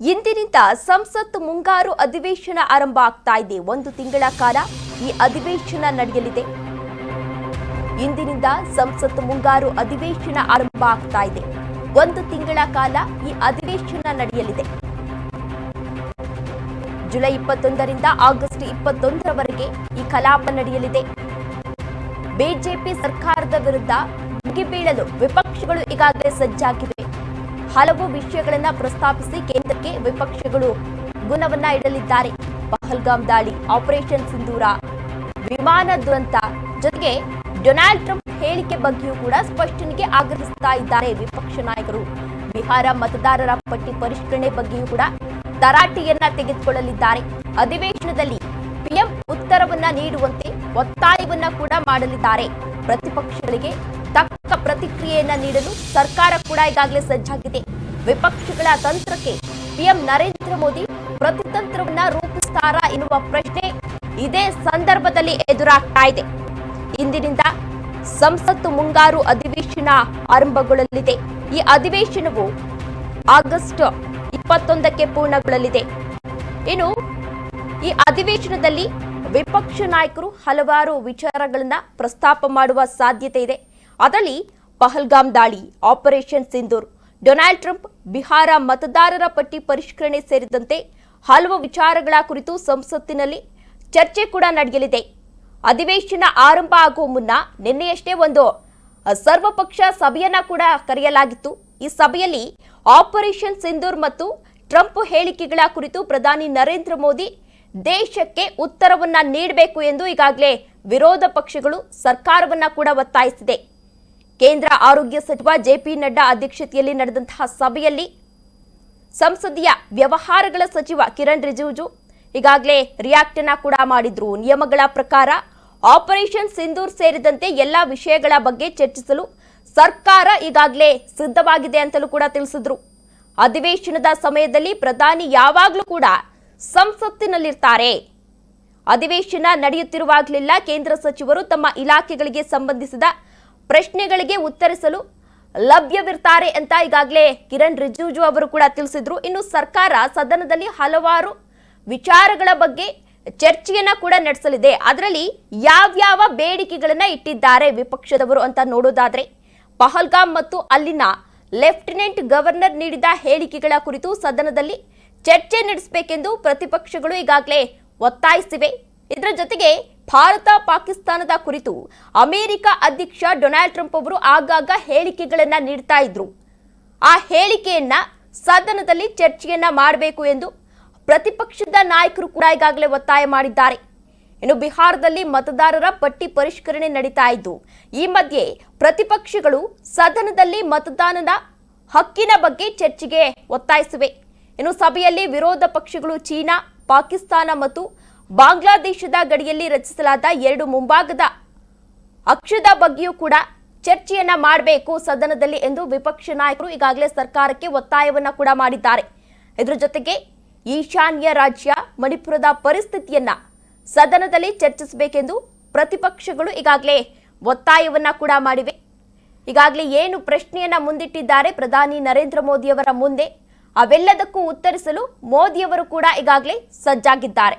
ಇಂದಿನಿಂದ ಸಂಸತ್ ಮುಂಗಾರು ಅಧಿವೇಶನ ಆರಂಭ ಆಗ್ತಾ ಇದೆ. 1 ತಿಂಗಳ ಕಾಲ ಈ ಅಧಿವೇಶನ ನಡೆಯಲಿದೆ. ಇಂದಿನಿಂದ ಸಂಸತ್ ಮುಂಗಾರು ಅಧಿವೇಶನ ಆರಂಭ ಆಗ್ತಾ ಇದೆ. 1 ತಿಂಗಳ ಕಾಲ ಈ ಅಧಿವೇಶನ ನಡೆಯಲಿದೆ. ಜುಲೈ 21ರಿಂದ ಆಗಸ್ಟ್ 21ರವರೆಗೆ ಈ ಕಲಾಪ ನಡೆಯಲಿದೆ. ಬಿಜೆಪಿ ಸರ್ಕಾರದ ವಿರುದ್ಧ ಮುಗಿಬೀಳಲು ವಿಪಕ್ಷಗಳು ಈಗಾಗಲೇ ಸಜ್ಜಾಗಿವೆ. ಹಲವು ವಿಷಯಗಳನ್ನು ಪ್ರಸ್ತಾಪಿಸಿ ಕೇಂದ್ರಕ್ಕೆ ವಿಪಕ್ಷಗಳು ಗುಣವನ್ನ ಇಡಲಿದ್ದಾರೆ. ಪಹಲ್ಗಾಮ್ ದಾಳಿ, ಆಪರೇಷನ್ ಸಿಂಧೂರ, ವಿಮಾನ ದುರಂತ ಜೊತೆಗೆ ಡೊನಾಲ್ಡ್ ಟ್ರಂಪ್ ಹೇಳಿಕೆ ಬಗ್ಗೆಯೂ ಕೂಡ ಸ್ಪಷ್ಟನೆಗೆ ಆಗ್ರಹಿಸ್ತಾ ಇದ್ದಾರೆ ವಿಪಕ್ಷ ನಾಯಕರು. ಬಿಹಾರ ಮತದಾರರ ಪಟ್ಟಿ ಪರಿಷ್ಕರಣೆ ಬಗ್ಗೆಯೂ ಕೂಡ ತರಾಟೆಯನ್ನ ತೆಗೆದುಕೊಳ್ಳಲಿದ್ದಾರೆ. ಅಧಿವೇಶನದಲ್ಲಿ ಪಿಎಂ ಉತ್ತರವನ್ನ ನೀಡುವಂತೆ ಒತ್ತಾಯವನ್ನ ಕೂಡ ಮಾಡಲಿದ್ದಾರೆ. ಪ್ರತಿಪಕ್ಷಗಳಿಗೆ ತಕ್ಕ ಪ್ರತಿಕ್ರಿಯೆಯನ್ನ ನೀಡಲು ಸರ್ಕಾರ ಕೂಡ ಈಗಾಗಲೇ ಸಜ್ಜಾಗಿದೆ. ವಿಪಕ್ಷಗಳ ತಂತ್ರಕ್ಕೆ ಪಿಎಂ ನರೇಂದ್ರ ಮೋದಿ ಪ್ರತಿತಂತ್ರವನ್ನ ರೂಪಿಸುತ್ತಾರಾ ಎನ್ನುವ ಪ್ರಶ್ನೆ ಇದೇ ಸಂದರ್ಭದಲ್ಲಿ ಎದುರಾಗ್ತಾ ಇದೆ. ಇಂದಿನಿಂದ ಸಂಸತ್ತು ಮುಂಗಾರು ಅಧಿವೇಶನ ಆರಂಭಗೊಳ್ಳಲಿದೆ. ಈ ಅಧಿವೇಶನವು ಆಗಸ್ಟ್ 21ಕ್ಕೆ ಪೂರ್ಣಗೊಳ್ಳಲಿದೆ. ಇನ್ನು ಈ ಅಧಿವೇಶನದಲ್ಲಿ ವಿಪಕ್ಷ ನಾಯಕರು ಹಲವಾರು ವಿಚಾರಗಳನ್ನ ಪ್ರಸ್ತಾಪ ಮಾಡುವ ಸಾಧ್ಯತೆ ಇದೆ. ಅದರಲ್ಲಿ ಪಹಲ್ಗಾಮ್ ದಾಳಿ, operation Sindoor, Donald Trump, Bihar ಮತದಾರರ ಪಟ್ಟಿ ಪರಿಷ್ಕರಣೆ ಸೇರಿದಂತೆ ಹಲವು ವಿಚಾರಗಳ ಕುರಿತು ಸಂಸತ್ತಿನಲ್ಲಿ ಚರ್ಚೆ ಕೂಡ ನಡೆಯಲಿದೆ. ಅಧಿವೇಶನ ಆರಂಭ ಆಗುವ ಮುನ್ನ ನಿನ್ನೆಯಷ್ಟೇ ಒಂದು ಸರ್ವಪಕ್ಷ ಸಭೆಯನ್ನ ಕೂಡ ಕರೆಯಲಾಗಿತ್ತು. ಈ ಸಭೆಯಲ್ಲಿ ಆಪರೇಷನ್ ಸಿಂಧೂರ್ ಮತ್ತು ಟ್ರಂಪ್ ಹೇಳಿಕೆಗಳ ಕುರಿತು ಪ್ರಧಾನಿ ನರೇಂದ್ರ ಮೋದಿ ದೇಶಕ್ಕೆ ಉತ್ತರವನ್ನ ನೀಡಬೇಕು ಎಂದು ಈಗಾಗಲೇ ವಿರೋಧ ಪಕ್ಷಗಳು ಸರ್ಕಾರವನ್ನ ಕೂಡ ಒತ್ತಾಯಿಸಿದೆ. ಕೇಂದ್ರ ಆರೋಗ್ಯ ಸಚಿವ ಜೆಪಿ ನಡ್ಡಾ ಅಧ್ಯಕ್ಷತೆಯಲ್ಲಿ ನಡೆದಂತಹ ಸಭೆಯಲ್ಲಿ ಸಂಸದೀಯ ವ್ಯವಹಾರಗಳ ಸಚಿವ ಕಿರಣ್ ರಿಜಿಜು ಈಗಾಗಲೇ ರಿಯಾಕ್ಟ್ ಅನ್ನ ಕೂಡ ಮಾಡಿದ್ರು. ನಿಯಮಗಳ ಪ್ರಕಾರ ಆಪರೇಷನ್ ಸಿಂಧೂರ್ ಸೇರಿದಂತೆ ಎಲ್ಲಾ ವಿಷಯಗಳ ಬಗ್ಗೆ ಚರ್ಚಿಸಲು ಸರ್ಕಾರ ಈಗಾಗಲೇ ಸಿದ್ಧವಾಗಿದೆ ಅಂತಲೂ ಕೂಡ ತಿಳಿಸಿದ್ರು. ಅಧಿವೇಶನದ ಸಮಯದಲ್ಲಿ ಪ್ರಧಾನಿ ಯಾವಾಗಲೂ ಕೂಡ ಸಂಸತ್ತಿನಲ್ಲಿರ್ತಾರೆ. ಅಧಿವೇಶನ ನಡೆಯುತ್ತಿರುವಾಗಲೆಲ್ಲ ಕೇಂದ್ರ ಸಚಿವರು ತಮ್ಮ ಇಲಾಖೆಗಳಿಗೆ ಸಂಬಂಧಿಸಿದ ಪ್ರಶ್ನೆಗಳಿಗೆ ಉತ್ತರಿಸಲು ಲಭ್ಯವಿರ್ತಾರೆ ಅಂತ ಈಗಾಗಲೇ ಕಿರಣ್ ರಿಜಿಜು ಅವರು ಕೂಡ ತಿಳಿಸಿದ್ರು. ಇನ್ನು ಸರ್ಕಾರ ಸದನದಲ್ಲಿ ಹಲವಾರು ವಿಚಾರಗಳ ಬಗ್ಗೆ ಚರ್ಚೆಯನ್ನ ಕೂಡ ನಡೆಸಲಿದೆ. ಅದರಲ್ಲಿ ಯಾವ್ಯಾವ ಬೇಡಿಕೆಗಳನ್ನ ಇಟ್ಟಿದ್ದಾರೆ ವಿಪಕ್ಷದವರು ಅಂತ ನೋಡೋದಾದ್ರೆ, ಪಹಲ್ಗಾಮ್ ಮತ್ತು ಅಲ್ಲಿನ ಲೆಫ್ಟಿನೆಂಟ್ ಗವರ್ನರ್ ನೀಡಿದ ಹೇಳಿಕೆಗಳ ಕುರಿತು ಸದನದಲ್ಲಿ ಚರ್ಚೆ ನಡೆಸಬೇಕೆಂದು ಪ್ರತಿಪಕ್ಷಗಳು ಈಗಾಗಲೇ ಒತ್ತಾಯಿಸಿವೆ. ಇದರ ಜೊತೆಗೆ ಭಾರತ ಪಾಕಿಸ್ತಾನದ ಕುರಿತು ಅಮೆರಿಕ ಅಧ್ಯಕ್ಷ ಡೊನಾಲ್ಡ್ ಟ್ರಂಪ್ ಅವರು ಆಗಾಗ ಹೇಳಿಕೆಗಳನ್ನ ನೀಡ್ತಾ ಇದ್ರು. ಆ ಹೇಳಿಕೆಯನ್ನ ಸದನದಲ್ಲಿ ಚರ್ಚೆಯನ್ನ ಮಾಡಬೇಕು ಎಂದು ಪ್ರತಿಪಕ್ಷದ ನಾಯಕರು ಕೂಡ ಈಗಾಗಲೇ ಒತ್ತಾಯ ಮಾಡಿದ್ದಾರೆ. ಇನ್ನು ಬಿಹಾರದಲ್ಲಿ ಮತದಾರರ ಪಟ್ಟಿ ಪರಿಷ್ಕರಣೆ ನಡೀತಾ ಇದ್ದು, ಈ ಮಧ್ಯೆ ಪ್ರತಿಪಕ್ಷಗಳು ಸದನದಲ್ಲಿ ಮತದಾನದ ಹಕ್ಕಿನ ಬಗ್ಗೆ ಚರ್ಚೆಗೆ ಒತ್ತಾಯಿಸಿವೆ. ಇನ್ನು ಸಭೆಯಲ್ಲಿ ವಿರೋಧ ಪಕ್ಷಗಳು ಚೀನಾ, ಪಾಕಿಸ್ತಾನ ಮತ್ತು ಬಾಂಗ್ಲಾದೇಶದ ಗಡಿಯಲ್ಲಿ ರಚಿಸಲಾದ 2 ಮುಂಭಾಗದ ಅಕ್ಷದ ಬಗ್ಗೆಯೂ ಕೂಡ ಚರ್ಚೆಯನ್ನ ಮಾಡಬೇಕು ಸದನದಲ್ಲಿ ಎಂದು ವಿಪಕ್ಷ ನಾಯಕರು ಈಗಾಗಲೇ ಸರ್ಕಾರಕ್ಕೆ ಒತ್ತಾಯವನ್ನ ಕೂಡ ಮಾಡಿದ್ದಾರೆ. ಇದರ ಜೊತೆಗೆ ಈಶಾನ್ಯ ರಾಜ್ಯ ಮಣಿಪುರದ ಪರಿಸ್ಥಿತಿಯನ್ನ ಸದನದಲ್ಲಿ ಚರ್ಚಿಸಬೇಕೆಂದು ಪ್ರತಿಪಕ್ಷಗಳು ಈಗಾಗಲೇ ಒತ್ತಾಯವನ್ನ ಕೂಡ ಮಾಡಿವೆ. ಈಗಾಗಲೇ ಏನು ಪ್ರಶ್ನೆಯನ್ನ ಮುಂದಿಟ್ಟಿದ್ದಾರೆ ಪ್ರಧಾನಿ ನರೇಂದ್ರ ಮೋದಿಯವರ ಮುಂದೆ, ಅವೆಲ್ಲದಕ್ಕೂ ಉತ್ತರಿಸಲು ಮೋದಿಯವರು ಕೂಡ ಈಗಾಗಲೇ ಸಜ್ಜಾಗಿದ್ದಾರೆ.